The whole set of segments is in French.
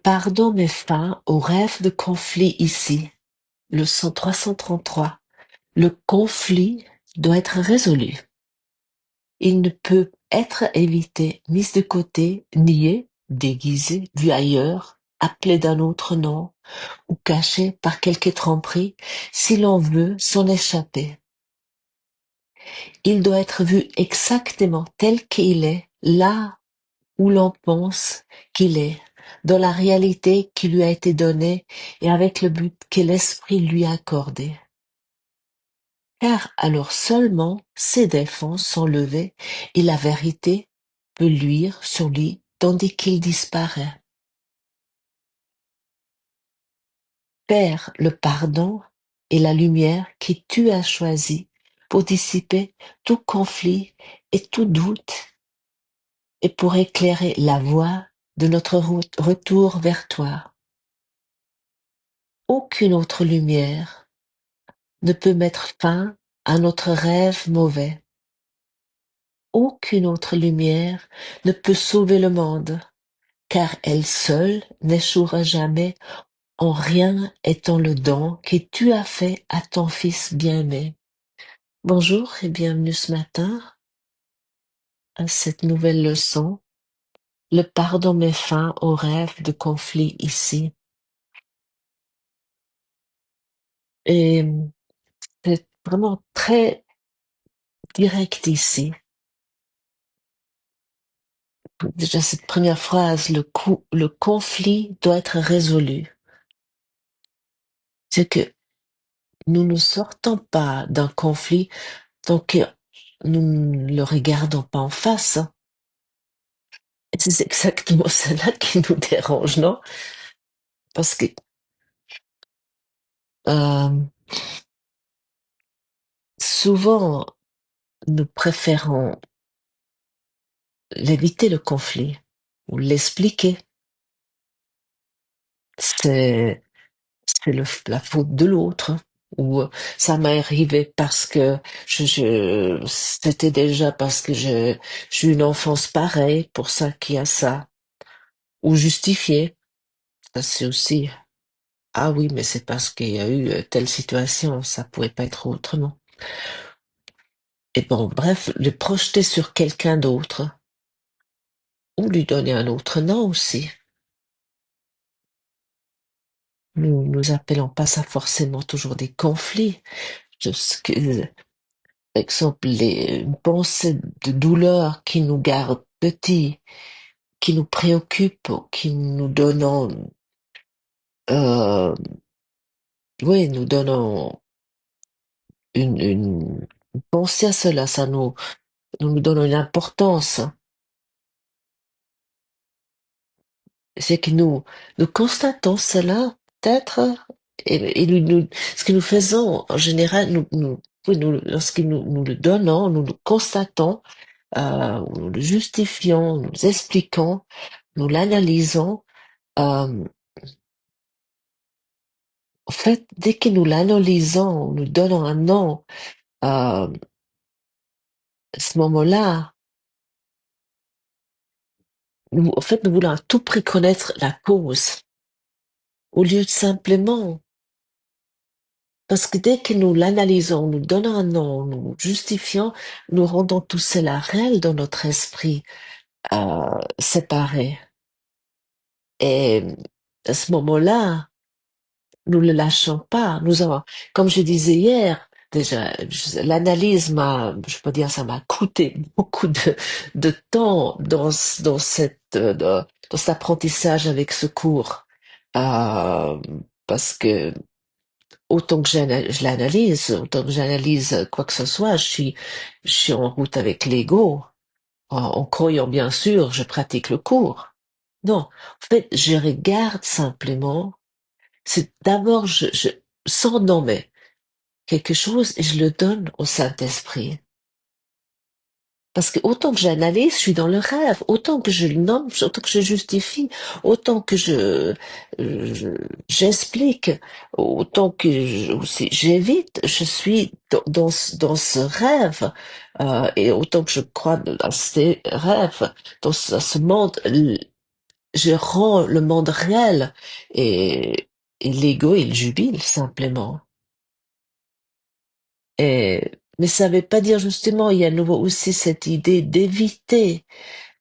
pardon met fin au rêve de conflit ici. Leçon 333. Le conflit doit être résolu. Il ne peut être évité, mis de côté, nié, déguisé, vu ailleurs, appelé d'un autre nom, ou caché par quelque tromperie, si l'on veut s'en échapper. Il doit être vu exactement tel qu'il est, là où l'on pense qu'il est, dans la réalité qui lui a été donnée et avec le but que l'esprit lui a accordé. Car alors seulement ses défenses sont levées et la vérité peut luire sur lui tandis qu'il disparaît. Père, le pardon est la lumière que tu as choisie pour dissiper tout conflit et tout doute et pour éclairer la voie de notre retour vers toi. Aucune autre lumière ne peut mettre fin à notre rêve mauvais. Aucune autre lumière ne peut sauver le monde, car elle seule n'échouera jamais en rien étant le don que tu as fait à ton Fils bien-aimé. Bonjour et bienvenue ce matin à cette nouvelle leçon. Le pardon met fin au rêve de conflit ici. Et c'est vraiment très direct ici. Déjà cette première phrase, le conflit doit être résolu. C'est que nous ne sortons pas d'un conflit tant que nous ne le regardons pas en face. Et c'est exactement cela qui nous dérange, non? Parce que euh, souvent, nous préférons l'éviter le conflit ou l'expliquer. C'est la faute de l'autre. Ou ça m'est arrivé parce que c'était déjà parce que j'ai eu une enfance pareille, pour ça qu'il y a ça. Ou justifier. Ça c'est aussi, ah oui, mais c'est parce qu'il y a eu telle situation, ça pouvait pas être autrement. Et bon, bref, le projeter sur quelqu'un d'autre, ou lui donner un autre nom aussi. Nous appelons pas ça forcément toujours des conflits. Par exemple, une pensée de douleur qui nous garde petits, qui nous préoccupe, qui nous donnent, euh, oui, nous donnons une pensée à cela, ça nous donne une importance. C'est que nous constatons cela, peut-être, et ce que nous faisons, en général, oui, lorsque nous le donnons, nous le constatons, nous le justifions, nous expliquons, nous l'analysons. En fait, dès que nous l'analysons, nous donnons un nom, à ce moment-là, en fait, nous voulons à tout prix connaître la cause, au lieu de simplement, parce que dès que nous l'analysons, nous donnons un nom, nous justifions, nous rendons tout cela réel dans notre esprit, séparé. Et à ce moment-là, nous ne le lâchons pas. Nous avons, comme je disais hier, déjà, l'analyse je peux dire, ça m'a coûté beaucoup de temps dans dans cet apprentissage avec ce cours. Euh, Parce que autant que je l'analyse, autant que j'analyse quoi que ce soit, je suis en route avec l'ego, en croyant bien sûr, je pratique le cours. Non, en fait, je regarde simplement. C'est d'abord, sans nommer quelque chose, et je le donne au Saint-Esprit. Parce que autant que j'analyse, je suis dans le rêve. Autant que je le nomme, autant que je justifie, autant que je- j'explique, autant que aussi j'évite, je suis dans ce rêve. Et autant que je crois dans ces rêves, dans ce monde je rends le monde réel et l'ego, il jubile simplement. Et, mais ça veut pas dire justement, il y a à nouveau aussi cette idée d'éviter.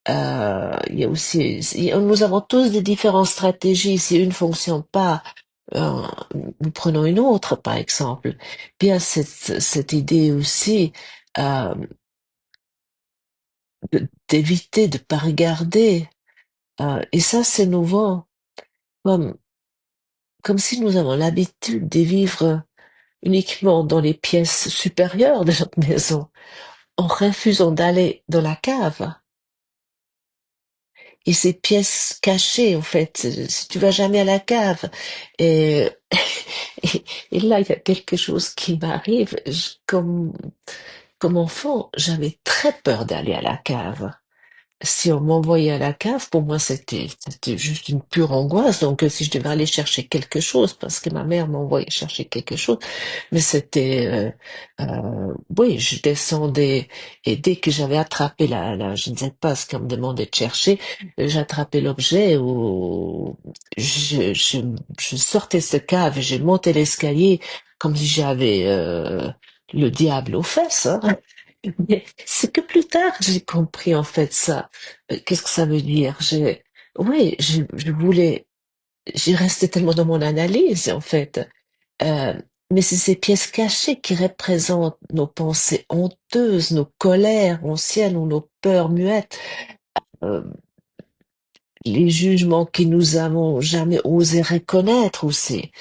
Il y a aussi, nous avons tous des différentes stratégies. Si une fonctionne pas, euh, nous prenons une autre, par exemple. Bien cette idée aussi euh, d'éviter de pas regarder. Et ça, c'est nouveau, comme comme si nous avons l'habitude de vivre uniquement dans les pièces supérieures de notre maison, en refusant d'aller dans la cave. Et ces pièces cachées, en fait, si tu vas jamais à la cave, et, et là, il y a quelque chose qui m'arrive. Comme enfant, j'avais très peur d'aller à la cave. Si on m'envoyait à la cave, pour moi, c'était juste une pure angoisse. Donc, si je devais aller chercher quelque chose, parce que ma mère m'envoyait chercher quelque chose, mais oui, je descendais et dès que j'avais attrapé je ne sais pas ce qu'on me demandait de chercher, j'attrapais l'objet ou je sortais de ce cave et j'ai monté l'escalier comme si j'avais le diable aux fesses, hein. Mais c'est que plus tard j'ai compris en fait ça. Qu'est-ce que ça veut dire? Oui, je voulais, j'ai resté tellement dans mon analyse en fait. Euh, mais c'est ces pièces cachées qui représentent nos pensées honteuses, nos colères anciennes ou nos peurs muettes, euh, les jugements que nous avons jamais osé reconnaître aussi.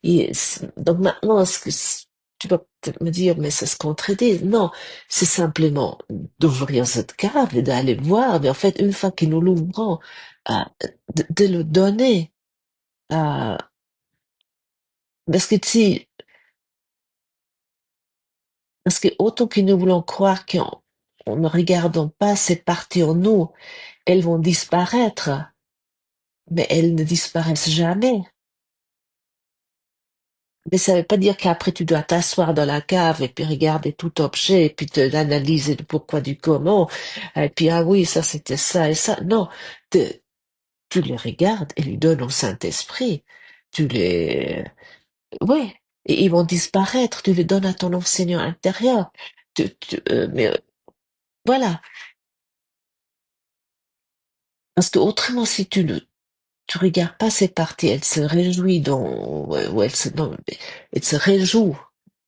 Donc maintenant, tu vas peut-être me dire, mais ça se contredit. Non, c'est simplement d'ouvrir cette cave et d'aller voir. Mais en fait, une fois que nous l'ouvrons, euh, de le donner. euh, parce que si, parce que autant que nous voulons croire qu'en ne regardant pas ces parties en nous, elles vont disparaître, mais elles ne disparaissent jamais. Mais ça veut pas dire qu'après tu dois t'asseoir dans la cave et puis regarder tout objet et puis te l'analyser le pourquoi du comment. Et puis ah oui, ça c'était ça et ça. Non, tu les regardes et les donnes au Saint-Esprit. Tu les, ouais, et ils vont disparaître. Tu les donnes à ton enseignant intérieur. Mais voilà, parce que autrement si tu regardes pas ces parties, elle se réjouit ou non, elle se réjoue,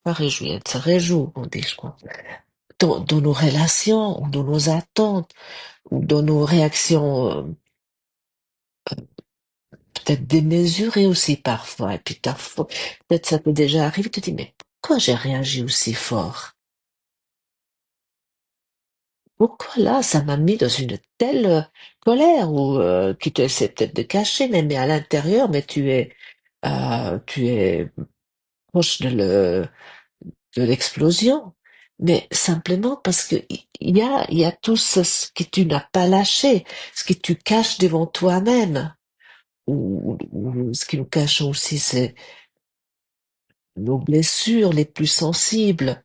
pas réjouit, elle se réjoue, on dit, je crois. Dans nos relations, ou dans nos attentes, ou dans nos réactions peut-être démesurées aussi parfois. Et puis parfois, peut-être ça t'est déjà arrivé, tu te dis, mais pourquoi j'ai réagi aussi fort? Pourquoi là, ça m'a mis dans une telle colère ou qui te essaie peut-être de cacher, mais à l'intérieur, mais tu es proche de l'explosion. Mais simplement parce que il y a tout ce que tu n'as pas lâché, ce que tu caches devant toi-même. Ou ce qui nous cache aussi, c'est nos blessures les plus sensibles.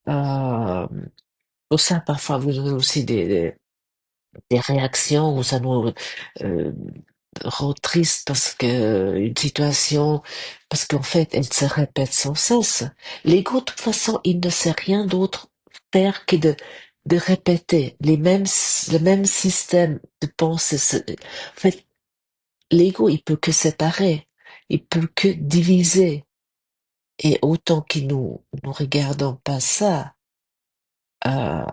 Euh, pour ça, parfois, vous avez aussi des réactions où ça nous euh, rend triste parce que une situation, parce qu'en fait, elle se répète sans cesse. L'ego, de toute façon, il ne sait rien d'autre faire que de répéter le même système de pensée. En fait, l'ego, il peut que séparer, il peut que diviser. Et autant que nous regardons pas ça, euh,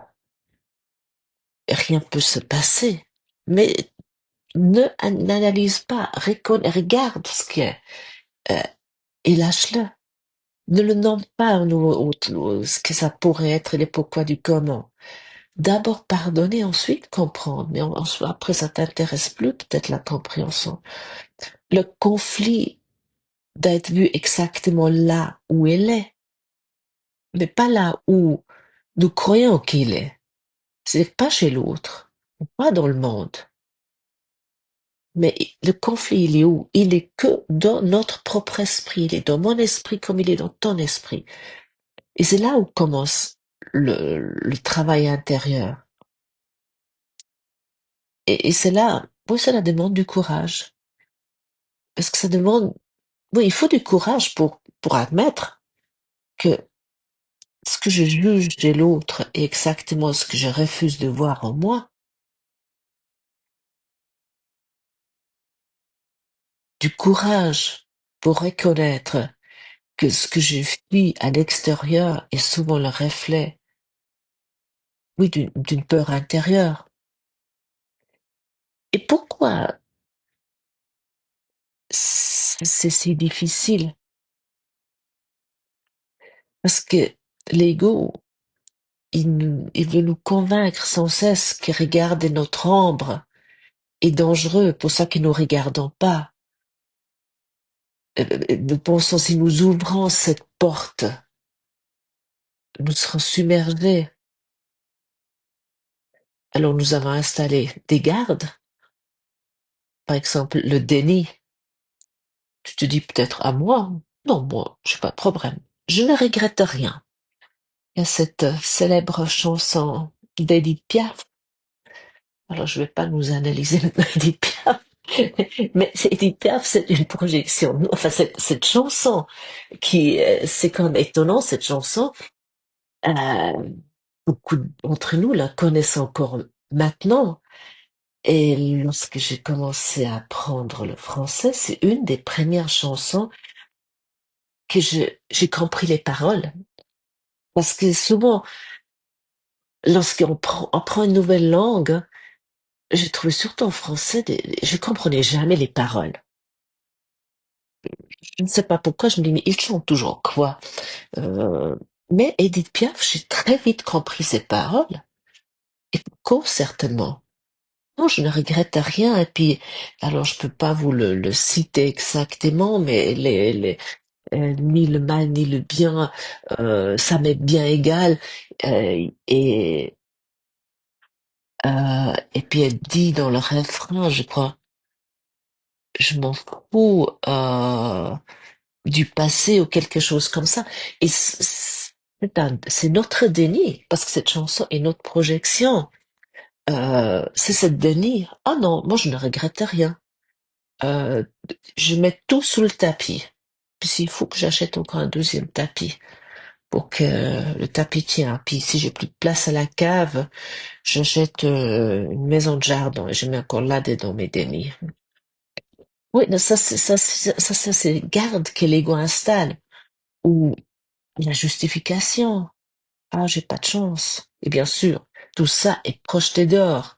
rien peut se passer. Mais n'analyse pas, regarde ce qui est, euh, et lâche-le. Ne le nomme pas ce que ça pourrait être et les pourquoi du comment. D'abord pardonner, ensuite comprendre. Mais après, ça t'intéresse plus, peut-être la compréhension. Le conflit d'être vu exactement là où il est, mais pas là où nous croyons qu'il est. C'est pas chez l'autre, pas dans le monde. Mais le conflit, il est où? Il est que dans notre propre esprit. Il est dans mon esprit comme il est dans ton esprit. Et c'est là où commence le travail intérieur. Et c'est là, Oui, cela demande du courage. Parce que ça demande, oui, il faut du courage pour admettre que ce que je juge de l'autre est exactement ce que je refuse de voir en moi. Du courage pour reconnaître que ce que je vis à l'extérieur est souvent le reflet, oui, d'une peur intérieure. Et pourquoi c'est si difficile? Parce que l'ego, il veut nous convaincre sans cesse que regarder notre ombre est dangereux, pour ça que nous regardons pas. Nous pensons si nous ouvrons cette porte, nous serons submergés. Alors nous avons installé des gardes, par exemple le déni. Tu te dis peut-être à moi, non, moi, j'ai pas de problème. Je ne regrette rien. Il y a cette célèbre chanson d'Edith Piaf. Alors je vais pas nous analyser maintenant Edith Piaf, mais Edith Piaf, c'est une projection. Enfin, cette chanson qui, c'est quand même étonnant, cette chanson. Euh, Beaucoup d'entre nous la connaissent encore maintenant. Et lorsque j'ai commencé à apprendre le français, c'est une des premières chansons que j'ai compris les paroles. Parce que souvent, on prend une nouvelle langue, j'ai trouvé surtout en français, je comprenais jamais les paroles. Je ne sais pas pourquoi, je me dis, mais ils chantent toujours quoi? Euh, mais Edith Piaf, j'ai très vite compris ses paroles. Et pourquoi certainement? Non, je ne regrette rien. Et puis, alors je peux pas vous le citer exactement, mais ni le mal ni le bien, ça m'est bien égal. Et et puis elle dit dans le refrain, je crois, je m'en fous du passé ou quelque chose comme ça. Et c'est notre déni, parce que cette chanson est notre projection. C'est cette déni. Ah non, moi je ne regrette rien. Euh, je mets tout sous le tapis. Puis s'il faut que j'achète encore un deuxième tapis pour que le tapis tient. Puis si j'ai plus de place à la cave, j'achète une maison de jardin et je mets encore là-dedans mes dénis. Oui, non, c'est garde que l'ego installe. Ou la justification. Ah, j'ai pas de chance. Et bien sûr, tout ça est projeté dehors.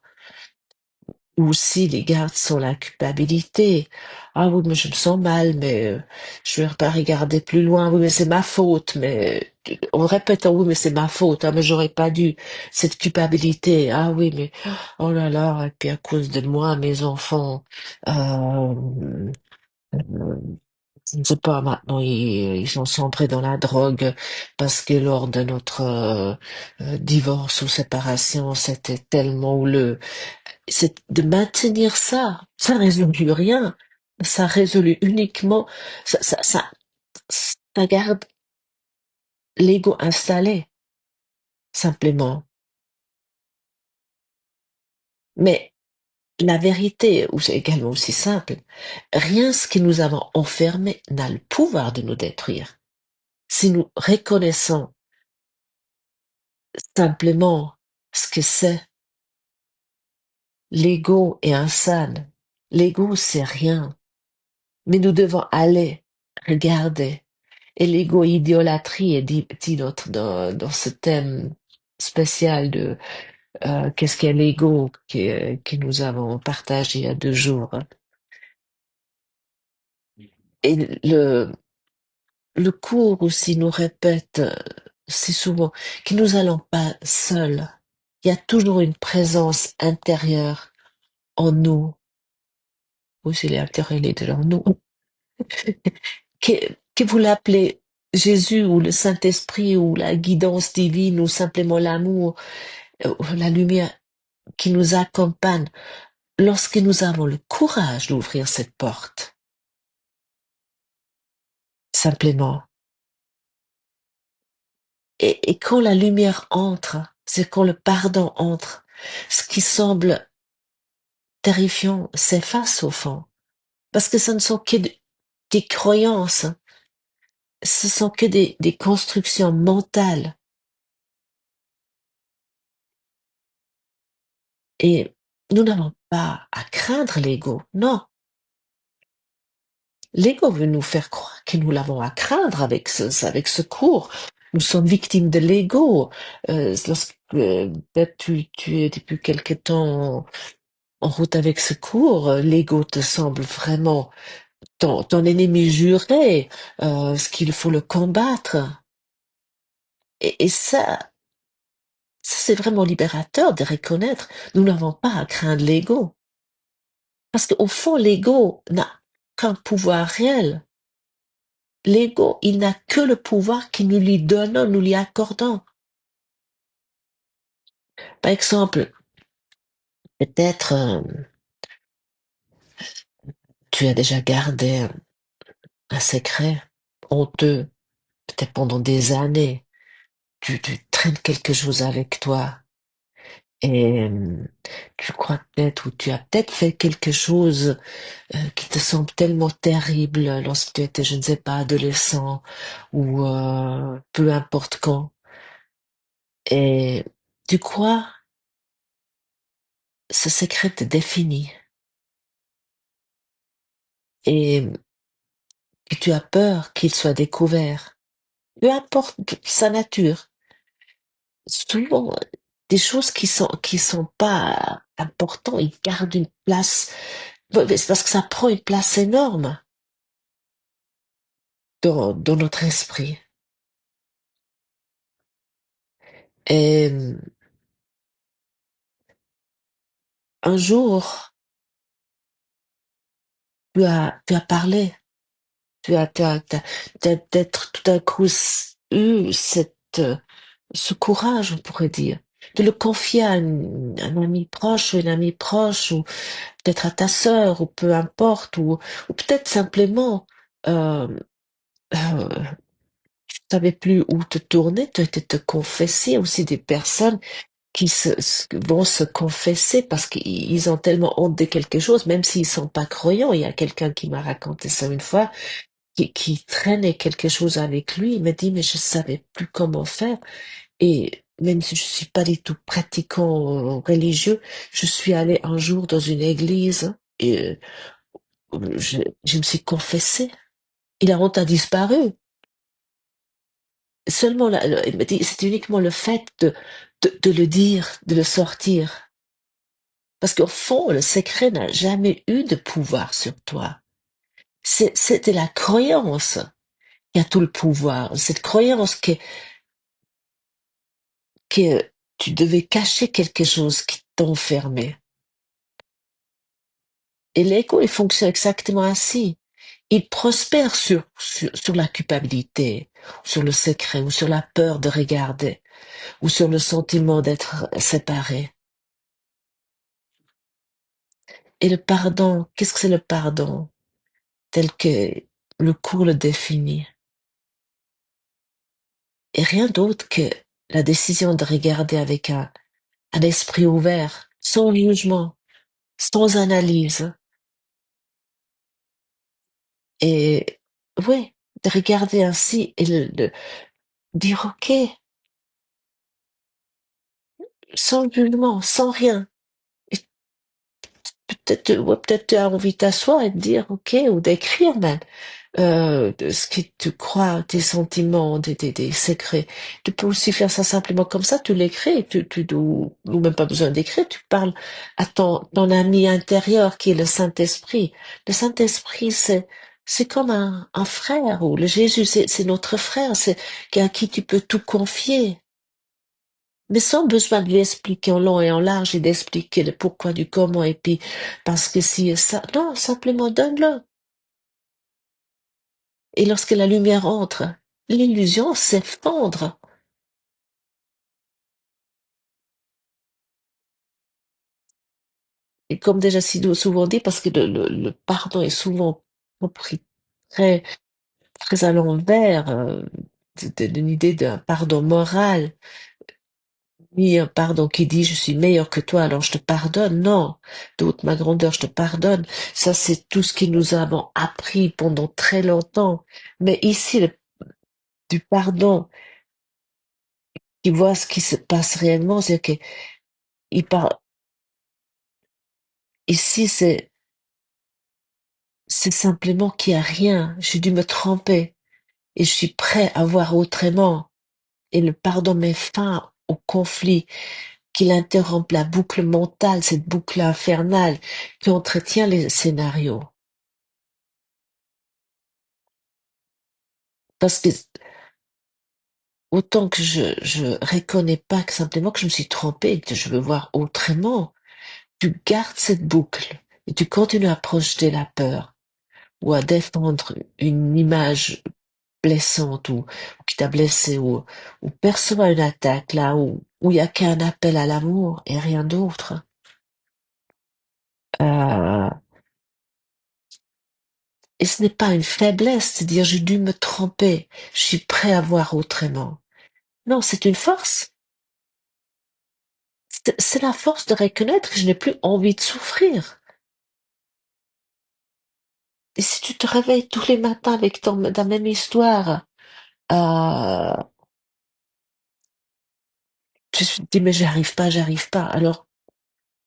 Ou aussi les gardes sont la culpabilité. Ah oui, mais je me sens mal, mais je vais pas regarder plus loin. Oui, mais c'est ma faute. Mais on répète, ah oui, mais c'est ma faute. Ah, mais j'aurais pas dû. Cette culpabilité. Ah oui, mais oh là là. Et puis à cause de moi, mes enfants, euh, je ne sais pas, maintenant ils sont centrés dans la drogue parce que lors de notre divorce ou séparation, c'était tellement houleux. C'est de maintenir ça. Ça résout rien. Ça résout uniquement, ça garde l'ego installé, simplement. Mais la vérité, ou c'est également aussi simple, rien ce que nous avons enfermé n'a le pouvoir de nous détruire. Si nous reconnaissons simplement ce que c'est, l'ego est insane. L'ego, c'est rien. Mais nous devons aller regarder. Et l'égo-idolâtrie est dit dans ce thème spécial de qu'est-ce qu'est l'ego que nous avons partagé il y a 2 jours. Et le cours aussi nous répète si souvent que nous allons pas seuls. Il y a toujours une présence intérieure en nous. Ou c'est l'intérieur, il est en nous. Que, que vous l'appelez Jésus ou le Saint-Esprit ou la guidance divine ou simplement l'amour, la lumière qui nous accompagne, lorsque nous avons le courage d'ouvrir cette porte, simplement. Et quand la lumière entre, c'est quand le pardon entre, ce qui semble terrifiant s'efface au fond. Parce que ce ne sont que des croyances, ce sont que des constructions mentales. Et nous n'avons pas à craindre l'ego. Non, l'ego veut nous faire croire que nous l'avons à craindre avec ce cours. Nous sommes victimes de l'ego. Lorsque peut-être tu es depuis quelque temps en route avec ce cours, l'ego te semble vraiment ton ennemi juré, ce qu'il faut le combattre. Et ça c'est vraiment libérateur de reconnaître. Nous n'avons pas à craindre l'ego. Parce qu'au fond, l'ego n'a qu'un pouvoir réel. L'ego, il n'a que le pouvoir que nous lui donnons, nous lui accordons. Par exemple, peut-être tu as déjà gardé un secret honteux, peut-être pendant des années. Tu traînes quelque chose avec toi et tu crois peut-être ou tu as peut-être fait quelque chose qui te semble tellement terrible lorsque tu étais, je ne sais pas, adolescent ou peu importe quand. Et tu crois ce secret te définit et que tu as peur qu'il soit découvert. Peu importe sa nature. Souvent, des choses qui sont pas importantes, ils gardent une place. C'est parce que ça prend une place énorme dans notre esprit. Et un jour, tu as parlé, tu as peut-être tout d'un coup eu ce courage, on pourrait dire, de le confier à un ami proche ou une amie proche, ou peut-être à ta sœur, ou peu importe, ou peut-être simplement, euh, euh, tu savais plus où te tourner, tu étais te confesser aussi des personnes qui vont se confesser parce qu'ils ont tellement honte de quelque chose, même s'ils sont pas croyants. Il y a quelqu'un qui m'a raconté ça une fois, qui traînait quelque chose avec lui. Il m'a dit, mais je savais plus comment faire. Et même si je suis pas du tout pratiquant religieux, je suis allée un jour dans une église et je me suis confessée. Et la honte a disparu. Seulement, il m'a dit, c'est uniquement le fait de le dire, de le sortir. Parce qu'au fond, le secret n'a jamais eu de pouvoir sur toi. C'était la croyance qui a tout le pouvoir. Cette croyance que tu devais cacher quelque chose qui t'enfermait. Et l'ego, il fonctionne exactement ainsi. Il prospère sur la culpabilité, sur le secret, ou sur la peur de regarder, ou sur le sentiment d'être séparé. Et le pardon, qu'est-ce que c'est le pardon? Tel que le cours le définit. Et rien d'autre que la décision de regarder avec un esprit ouvert, sans jugement, sans analyse. Et oui, de regarder ainsi et dire OK, sans jugement, sans rien. Et peut-être, ouais, peut-être tu as envie de t'asseoir et de dire OK, ou d'écrire même. De ce que tu crois, tes sentiments, des secrets. Tu peux aussi faire ça simplement comme ça, tu l'écris, ou même pas besoin d'écrire, tu parles à ton ami intérieur qui est le Saint-Esprit. Le Saint-Esprit, c'est comme un frère, ou le Jésus, c'est notre frère, c'est à qui tu peux tout confier. Mais sans besoin de lui expliquer en long et en large et d'expliquer le pourquoi du comment et puis parce que si et ça. Non, simplement donne-le. Et lorsque la lumière entre, l'illusion s'effondre. Et comme déjà si souvent dit, parce que le pardon est souvent compris très, très à l'envers d'une idée d'un pardon moral. ni un pardon qui dit je suis meilleur que toi, alors je te pardonne. Non, toute ma grandeur, je te pardonne. Ça, c'est tout ce que nous avons appris pendant très longtemps. Mais ici, du pardon, qui voit ce qui se passe réellement, c'est que il parle, ici, c'est simplement qu'il n'y a rien. J'ai dû me tromper et je suis prêt à voir autrement. Et le pardon met fin au conflit, qu'il interrompt la boucle mentale, cette boucle infernale qui entretient les scénarios. Parce que autant que je reconnais pas que simplement que je me suis trompée et que je veux voir autrement, tu gardes cette boucle et tu continues à projeter la peur ou à défendre une image blessante ou qui t'a blessé ou perçoit une attaque là où il y a qu'un appel à l'amour et rien d'autre. Euh, et ce n'est pas une faiblesse de dire j'ai dû me tromper, je suis prêt à voir autrement. Non, c'est une force. C'est la force de reconnaître que je n'ai plus envie de souffrir. Et si tu te réveilles tous les matins avec ta même histoire, euh, tu te dis mais j'arrive pas. Alors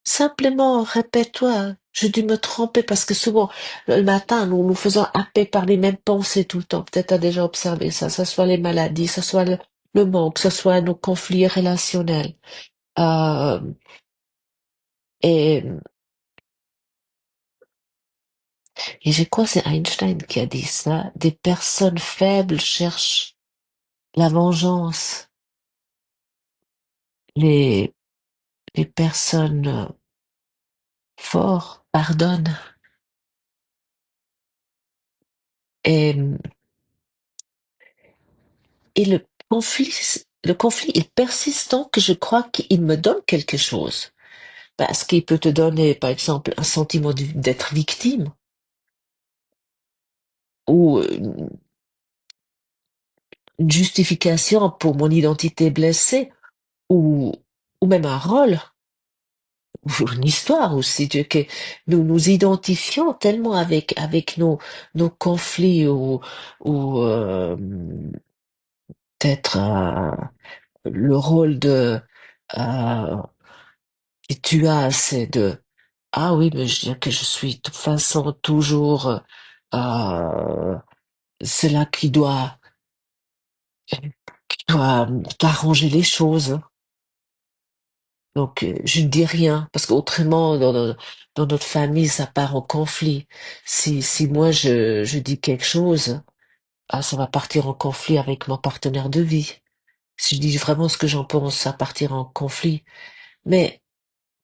simplement répète-toi, j'ai dû me tromper parce que souvent le matin nous nous faisons happer par les mêmes pensées tout le temps. Peut-être tu as déjà observé ça, ça soit les maladies, ça soit le manque, ça soit nos conflits relationnels. Euh, et, et je crois que c'est Einstein qui a dit ça. Des personnes faibles cherchent la vengeance. Les, les personnes fortes pardonnent. Et, et le conflit est persistant que je crois qu'il me donne quelque chose. Parce qu'il peut te donner, par exemple, un sentiment d'être victime ou une justification pour mon identité blessée ou, ou même un rôle ou une histoire aussi que nous nous identifions tellement avec nos conflits ou peut-être le rôle de euh, que tu as, c'est de ah oui, mais je dirais que je suis de toute façon toujours euh, cela qui doit t'arranger les choses. Donc je ne dis rien parce qu'autrement dans notre famille ça part en conflit. Si moi je dis quelque chose, ah ça va partir en conflit avec mon partenaire de vie. Si je dis vraiment ce que j'en pense, ça partira en conflit. Mais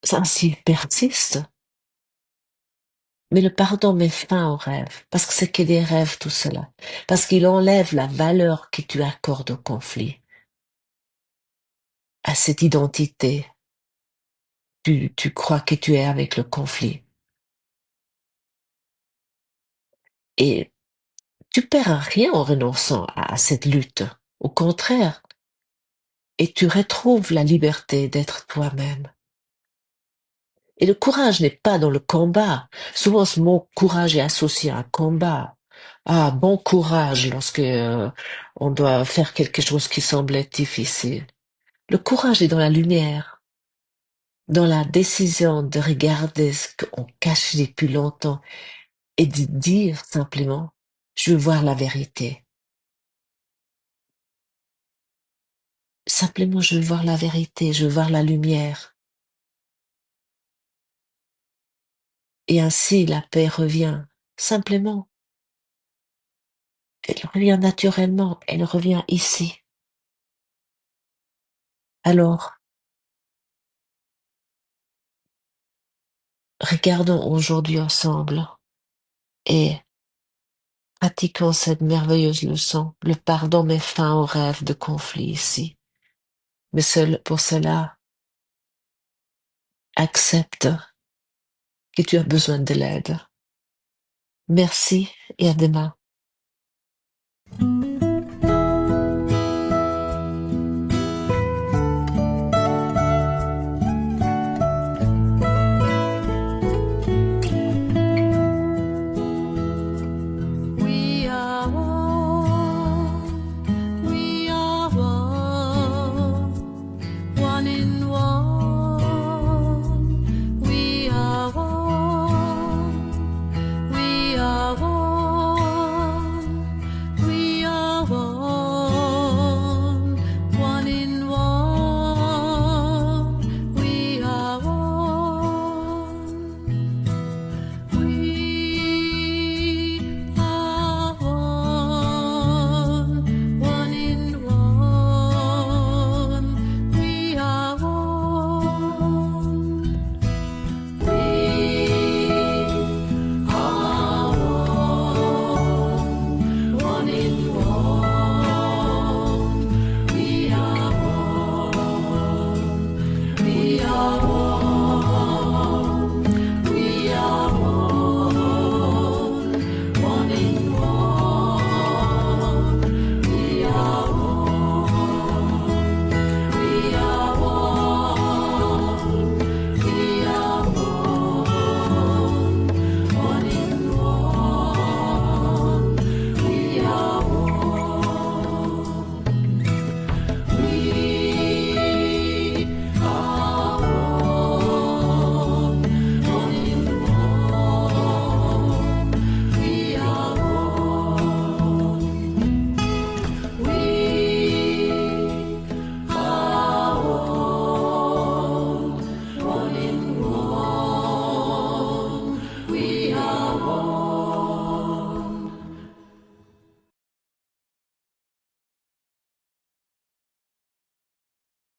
ça, s'il persiste, mais le pardon met fin aux rêves, parce que c'est que des rêves tout cela, parce qu'il enlève la valeur que tu accordes au conflit, à cette identité. Tu crois que tu es avec le conflit. Et tu perds rien en renonçant à cette lutte. Au contraire, et tu retrouves la liberté d'être toi-même. Et le courage n'est pas dans le combat. Souvent, ce mot courage est associé à un combat. Ah, bon courage lorsque on doit faire quelque chose qui semble être difficile. Le courage est dans la lumière, dans la décision de regarder ce qu'on cache depuis longtemps et de dire simplement, je veux voir la vérité. Simplement, je veux voir la vérité, je veux voir la lumière. Et ainsi, la paix revient. Simplement, elle revient naturellement, elle revient ici. Alors, regardons aujourd'hui ensemble et pratiquons cette merveilleuse leçon. Le pardon met fin au rêve de conflit ici. Mais pour cela, accepte que tu as besoin de l'aide. Merci et à demain.